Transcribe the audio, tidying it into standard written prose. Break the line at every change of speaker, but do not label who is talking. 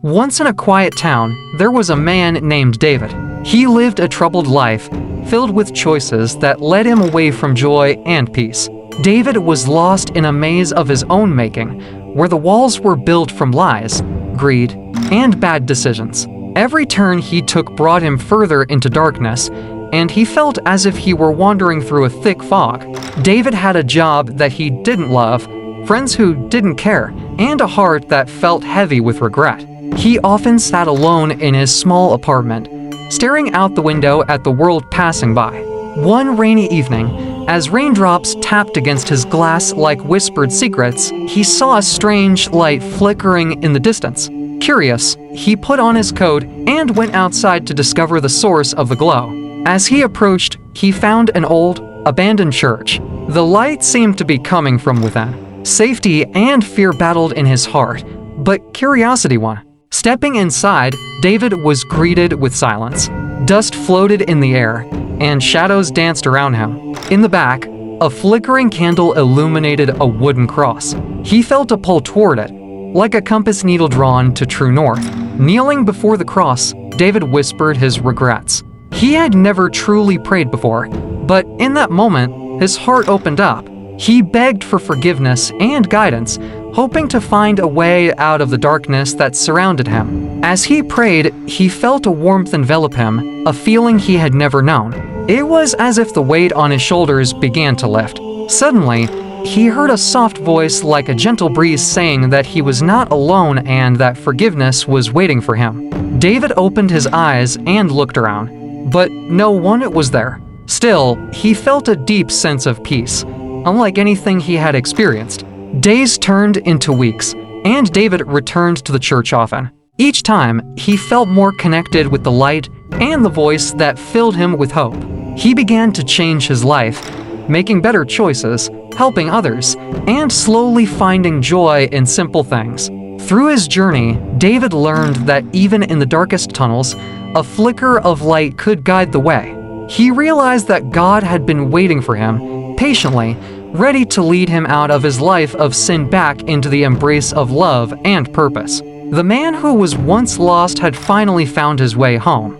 Once in a quiet town, there was a man named David. He lived a troubled life, filled with choices that led him away from joy and peace. David was lost in a maze of his own making, where the walls were built from lies, greed, and bad decisions. Every turn he took brought him further into darkness, and he felt as if he were wandering through a thick fog. David had a job that he didn't love, friends who didn't care, and a heart that felt heavy with regret. He often sat alone in his small apartment, staring out the window at the world passing by. One rainy evening, as raindrops tapped against his glass like whispered secrets, he saw a strange light flickering in the distance. Curious, he put on his coat and went outside to discover the source of the glow. As he approached, he found an old, abandoned church. The light seemed to be coming from within. Safety and fear battled in his heart, but curiosity won. Stepping inside, David was greeted with silence. Dust floated in the air, and shadows danced around him. In the back, a flickering candle illuminated a wooden cross. He felt a pull toward it, like a compass needle drawn to true north. Kneeling before the cross, David whispered his regrets. He had never truly prayed before, but in that moment, his heart opened up. He begged for forgiveness and guidance, hoping to find a way out of the darkness that surrounded him. As he prayed, he felt a warmth envelop him, a feeling he had never known. It was as if the weight on his shoulders began to lift. Suddenly, he heard a soft voice like a gentle breeze saying that he was not alone and that forgiveness was waiting for him. David opened his eyes and looked around, but no one was there. Still, he felt a deep sense of peace, unlike anything he had experienced. Days turned into weeks, and David returned to the church often. Each time, he felt more connected with the light and the voice that filled him with hope. He began to change his life, making better choices, helping others, and slowly finding joy in simple things. Through his journey, David learned that even in the darkest tunnels, a flicker of light could guide the way. He realized that God had been waiting for him, patiently, ready to lead him out of his life of sin back into the embrace of love and purpose. The man who was once lost had finally found his way home.